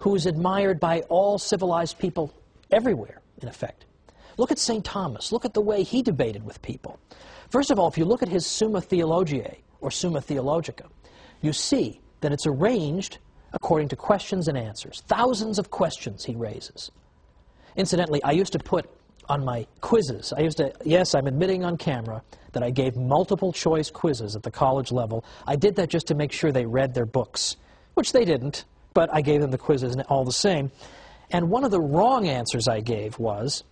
who is admired by all civilized people everywhere, in effect. Look at St. Thomas. Look at the way he debated with people. First of all, if you look at his Summa Theologiae, or Summa Theologica, you see that it's arranged according to questions and answers. Thousands of questions he raises. Incidentally, I used to put on my quizzes, yes, I'm admitting on camera that I gave multiple choice quizzes at the college level. I did that just to make sure they read their books, which they didn't, but I gave them the quizzes all the same. And one of the wrong answers I gave was,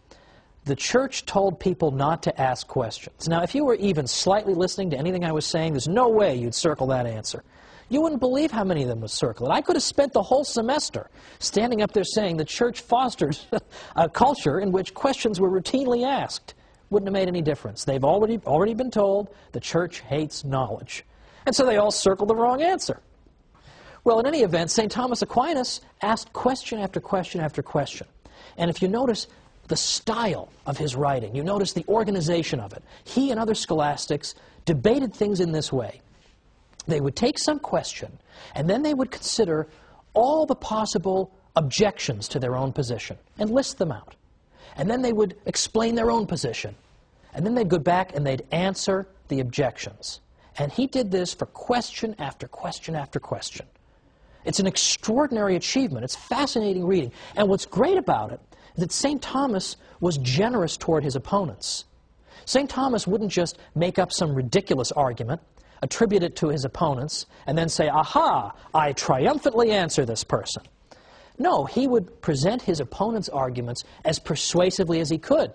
the church told people not to ask questions. Now, if you were even slightly listening to anything I was saying, there's no way you'd circle that answer. You wouldn't believe how many of them would circle it. I could have spent the whole semester standing up there saying the church fosters a culture in which questions were routinely asked. Wouldn't have made any difference. They've already been told the church hates knowledge. And so they all circled the wrong answer. Well, in any event, St. Thomas Aquinas asked question after question after question. And if you notice the style of his writing, you notice the organization of it, he and other scholastics debated things in this way. They would take some question, and then they would consider all the possible objections to their own position and list them out. And then they would explain their own position. And then they'd go back and they'd answer the objections. And he did this for question after question after question. It's an extraordinary achievement. It's fascinating reading. And what's great about it is that St. Thomas was generous toward his opponents. St. Thomas wouldn't just make up some ridiculous argument, attribute it to his opponents, and then say, aha, I triumphantly answer this person. No, he would present his opponent's arguments as persuasively as he could.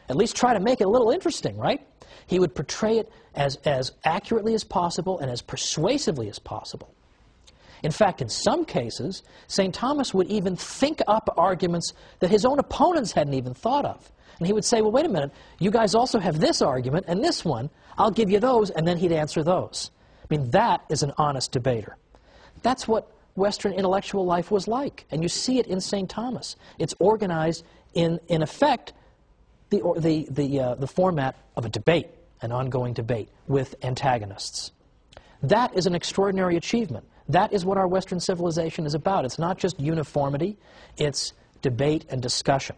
At least try to make it a little interesting, right? He would portray it as accurately as possible and as persuasively as possible. In fact, in some cases, St. Thomas would even think up arguments that his own opponents hadn't even thought of. And he would say, well, wait a minute, you guys also have this argument and this one. I'll give you those, and then he'd answer those. I mean, that is an honest debater. That's what Western intellectual life was like, and you see it in St. Thomas. It's organized in effect, the format of a debate, an ongoing debate with antagonists. That is an extraordinary achievement. That is what our Western civilization is about. It's not just uniformity, it's debate and discussion.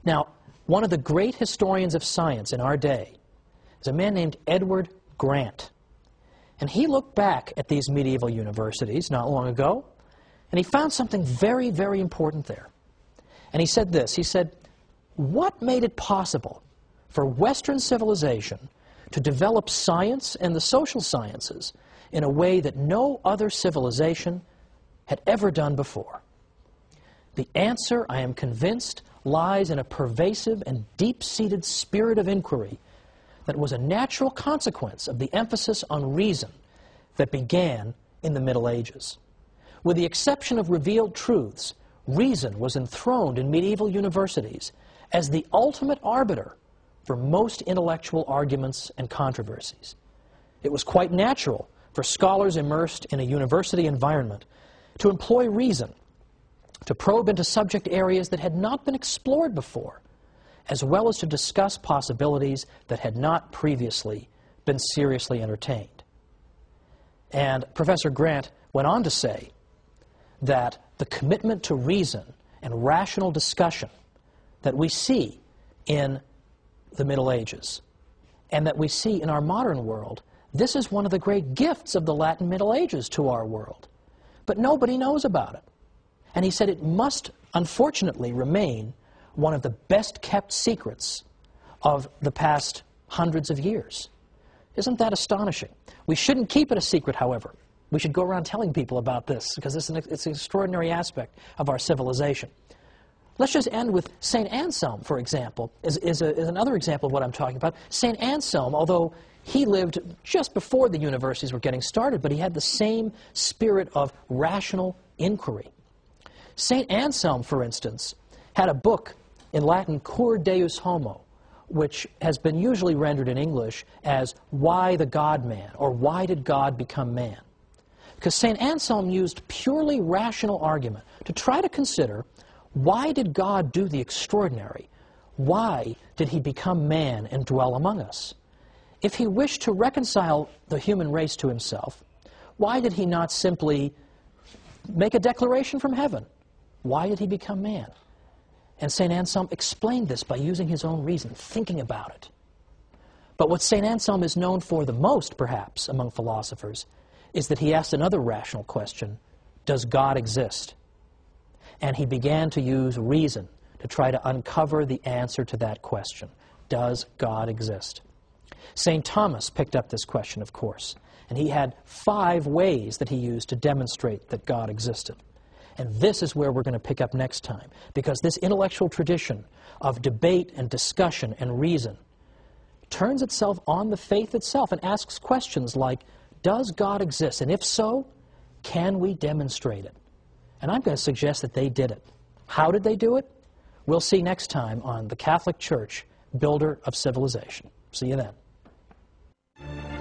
Now, one of the great historians of science in our day is a man named Edward Grant. And he looked back at these medieval universities not long ago, and he found something very, very important there. And he said this, he said, what made it possible for Western civilization to develop science and the social sciences in a way that no other civilization had ever done before? The answer, I am convinced, lies in a pervasive and deep-seated spirit of inquiry that was a natural consequence of the emphasis on reason that began in the Middle Ages. With the exception of revealed truths, reason was enthroned in medieval universities as the ultimate arbiter for most intellectual arguments and controversies. It was quite natural for scholars immersed in a university environment to employ reason, to probe into subject areas that had not been explored before, as well as to discuss possibilities that had not previously been seriously entertained. And Professor Grant went on to say that the commitment to reason and rational discussion that we see in the Middle Ages and that we see in our modern world, this is one of the great gifts of the Latin Middle Ages to our world. But nobody knows about it. And he said it must, unfortunately, remain one of the best-kept secrets of the past hundreds of years. Isn't that astonishing? We shouldn't keep it a secret, however. We should go around telling people about this, because it's an extraordinary aspect of our civilization. Let's just end with St. Anselm, for example, is another example of what I'm talking about. St. Anselm, although he lived just before the universities were getting started, but he had the same spirit of rational inquiry. St. Anselm, for instance, had a book in Latin, Cur Deus Homo, which has been usually rendered in English as Why the God-Man, or Why Did God Become Man? Because St. Anselm used purely rational argument to try to consider, why did God do the extraordinary? Why did he become man and dwell among us? If he wished to reconcile the human race to himself, why did he not simply make a declaration from heaven. Why did he become man? And St. Anselm explained this by using his own reason, thinking about it. But what St. Anselm is known for the most, perhaps, among philosophers, is that he asked another rational question: does God exist? And he began to use reason to try to uncover the answer to that question. Does God exist? St. Thomas picked up this question, of course, and he had 5 ways that he used to demonstrate that God existed. And this is where we're going to pick up next time, because this intellectual tradition of debate and discussion and reason turns itself on the faith itself and asks questions like, does God exist? And if so, can we demonstrate it? And I'm going to suggest that they did it. How did they do it? We'll see next time on The Catholic Church, Builder of Civilization. See you then.